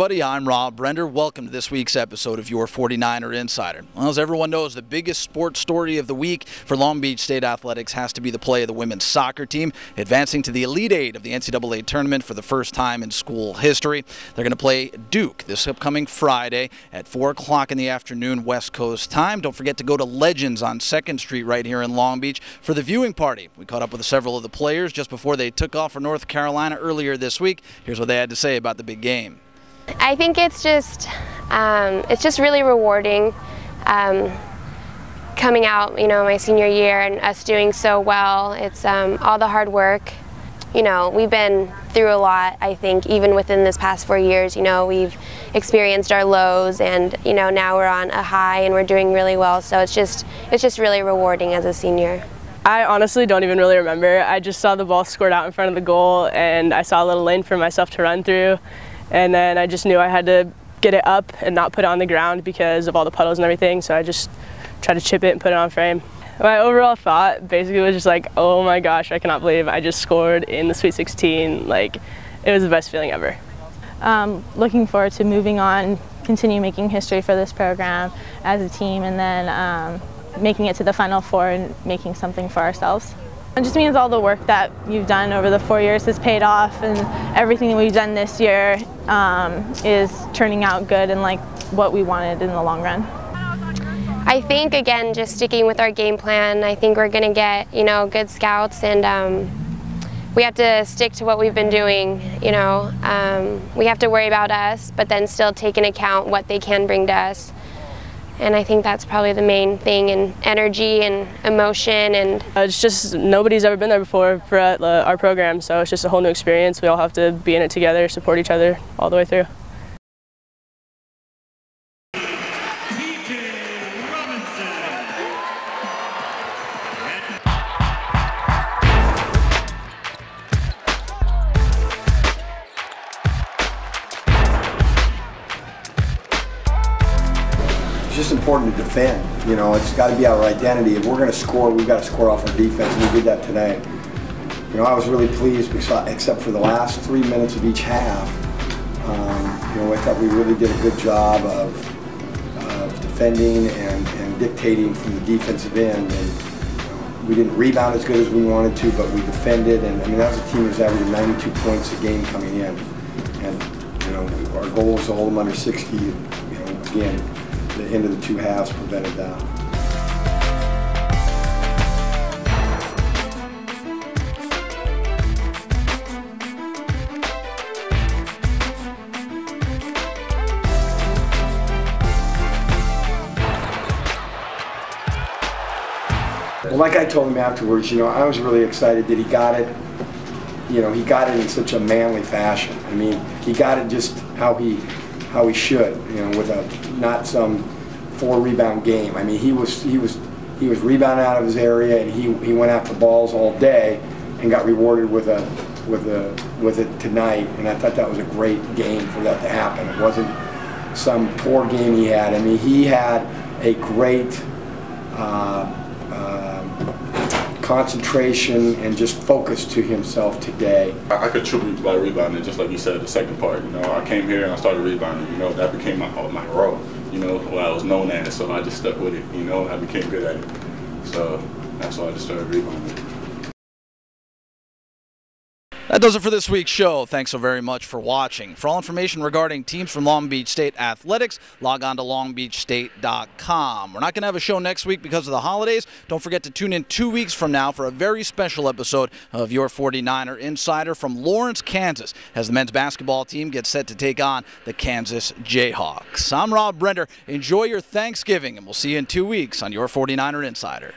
everybody, I'm Rob Brender. Welcome to this week's episode of your 49er Insider. Well, as everyone knows, the biggest sports story of the week for Long Beach State Athletics has to be the play of the women's soccer team, advancing to the Elite Eight of the NCAA tournament for the first time in school history. They're going to play Duke this upcoming Friday at 4 o'clock in the afternoon West Coast time. Don't forget to go to Legends on 2nd Street right here in Long Beach for the viewing party. We caught up with several of the players just before they took off for North Carolina earlier this week. Here's what they had to say about the big game. I think it's just really rewarding coming out, my senior year and us doing so well. It's all the hard work. We've been through a lot, I think, even within this past 4 years. We've experienced our lows, and now we're on a high and we're doing really well. So it's just really rewarding as a senior. I honestly don't even really remember. I just saw the ball scored out in front of the goal, and I saw a little lane for myself to run through. And then I just knew I had to get it up and not put it on the ground because of all the puddles and everything, so I just tried to chip it and put it on frame. My overall thought basically was just like, oh my gosh, I cannot believe I just scored in the Sweet 16. Like, it was the best feeling ever. Looking forward to moving on, continue making history for this program as a team, and then making it to the Final Four and making something for ourselves. It just means all the work that you've done over the 4 years has paid off, and everything that we've done this year is turning out good and like what we wanted in the long run. I think, again, just sticking with our game plan, I think we're going to get, good scouts, and we have to stick to what we've been doing. We have to worry about us, but then still take into account what they can bring to us. And I think that's probably the main thing, and energy and emotion. And it's just nobody's ever been there before for our program, so it's just a whole new experience. We all have to be in it together, support each other all the way through. It's just important to defend. It's got to be our identity. If we're going to score, we've got to score off our defense, and we did that today. I was really pleased because, except for the last 3 minutes of each half, I thought we really did a good job of defending and dictating from the defensive end. And we didn't rebound as good as we wanted to, but we defended. And that was a team that was averaging 92 points a game coming in. And our goal was to hold them under 60. Again, the end of the two halves prevented that. Well, like I told him afterwards, I was really excited that he got it. He got it in such a manly fashion. He got it just how he should, with not some 4-rebound game. He was rebounding out of his area, and he went after balls all day and got rewarded with it tonight. And I thought that was a great game for that to happen. It wasn't some poor game he had. He had a great concentration and just focus to himself today. I contributed by rebounding, just like you said, the second part. I came here and I started rebounding. That became my role. What I was known as, so I just stuck with it. I became good at it. So that's why I just started rebounding. That does it for this week's show. Thanks so very much for watching. For all information regarding teams from Long Beach State Athletics, log on to longbeachstate.com. We're not going to have a show next week because of the holidays. Don't forget to tune in 2 weeks from now for a very special episode of your 49er Insider from Lawrence, Kansas, as the men's basketball team gets set to take on the Kansas Jayhawks. I'm Rob Brender. Enjoy your Thanksgiving, and we'll see you in 2 weeks on your 49er Insider.